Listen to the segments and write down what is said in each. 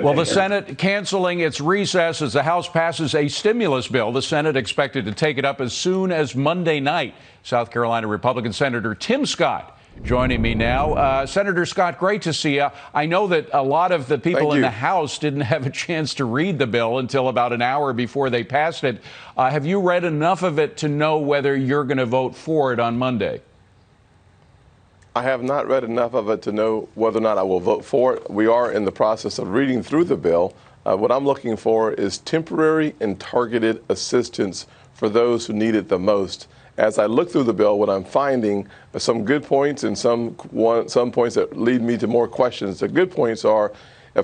Well, the Senate canceling its recess as the House passes a stimulus bill. The Senate expected to take it up as soon as Monday night. South Carolina Republican Senator Tim Scott joining me now. Senator Scott, great to see you. I know that a lot of the people in the House didn't have a chance to read the bill until about an hour before they passed it. Have you read enough of it to know whether you're going to vote for it on Monday? I have not read enough of it to know whether or not I will vote for it. We are in the process of reading through the bill. What I'm looking for is temporary and targeted assistance for those who need it the most. As I look through the bill, what I'm finding are some good points and some points that lead me to more questions. The good points are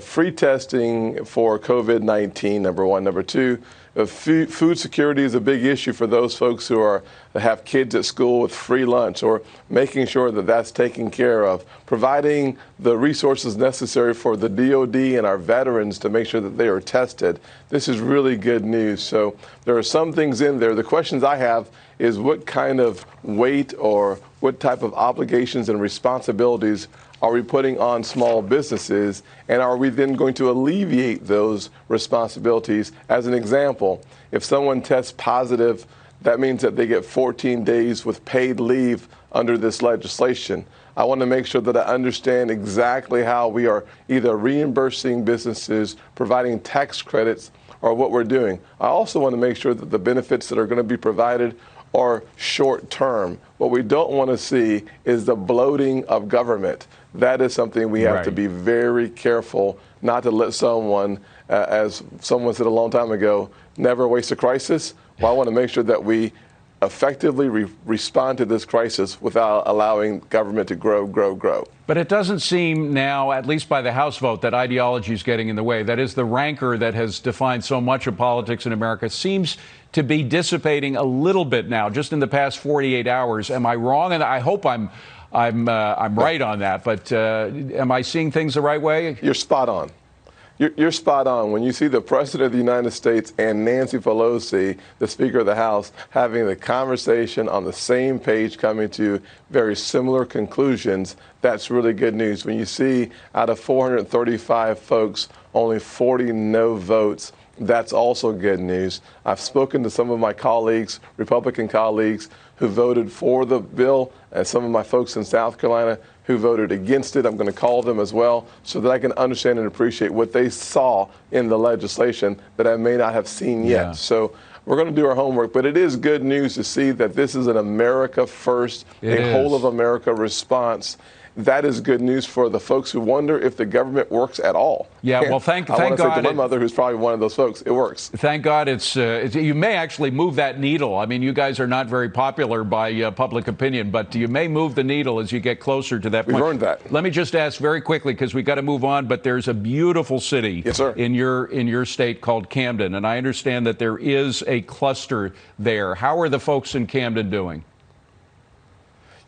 free testing for COVID-19, number one. Number two, food security is a big issue for those folks who have kids at school with free lunch, or making sure that that's taken care of, providing the resources necessary for the DOD and our veterans to make sure that they are tested. This is really good news. So there are some things in there. The questions I have is what kind of weight or what type of obligations and responsibilities are we putting on small businesses, and are we then going to alleviate those responsibilities? As an example, if someone tests positive, that means that they get 14 days with paid leave under this legislation. I want to make sure that I understand exactly how we are either reimbursing businesses, providing tax credits, or what we're doing. I also want to make sure that the benefits that are going to be provided are short term. What we don't want to see is the bloating of government. That is something we have to be very careful not to let someone, as someone said a long time ago, never waste a crisis. Well, I want to make sure that we effectively respond to this crisis without allowing government to grow. But it doesn't seem now, at least by the House vote, that ideology is getting in the way. That is, the rancor that has defined so much of politics in America seems to be dissipating a little bit now, just in the past 48 hours. Am I wrong? And I hope I'm right on that. But am I seeing things the right way? You're spot on. You're spot on. When you see the President of the United States and Nancy Pelosi, the Speaker of the House, having the conversation on the same page, coming to very similar conclusions, that's really good news. When you see out of 435 folks, only 40 no votes, that's also good news. I've spoken to some of my colleagues, Republican colleagues, who voted for the bill, and some of my folks in South Carolina who voted against it. I'm going to call them as well so that I can understand and appreciate what they saw in the legislation that I may not have seen yet. So we're going to do our homework, but it is good news to see that this is an America first, whole of America response. That is good news for the folks who wonder if the government works at all. Yeah, well, thank God. I want to say to my mother, who's probably one of those folks, it works. Thank God you may actually move that needle. I mean, you guys are not very popular by public opinion, but you may move the needle as you get closer to that point. We've earned that. Let me just ask very quickly, because we've got to move on, but there's a beautiful city in your state called Camden, and I understand that there is a cluster there. How are the folks in Camden doing?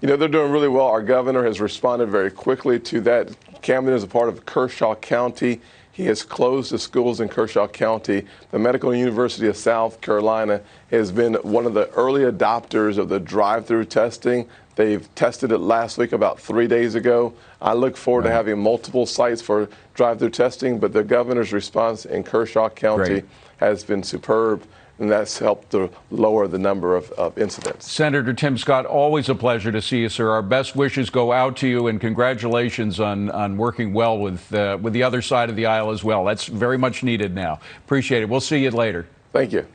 You know, they're doing really well. Our governor has responded very quickly to that. Camden is a part of Kershaw County. He has closed the schools in Kershaw County. The Medical University of South Carolina has been one of the early adopters of the drive-through testing. They've tested it last week, about 3 days ago. I look forward to having multiple sites for drive-through testing, but the governor's response in Kershaw County has been superb, and that's helped to lower the number of incidents. Senator Tim Scott, always a pleasure to see you, sir. Our best wishes go out to you, and congratulations on working well with the other side of the aisle as well. That's very much needed now. Appreciate it. We'll see you later. Thank you.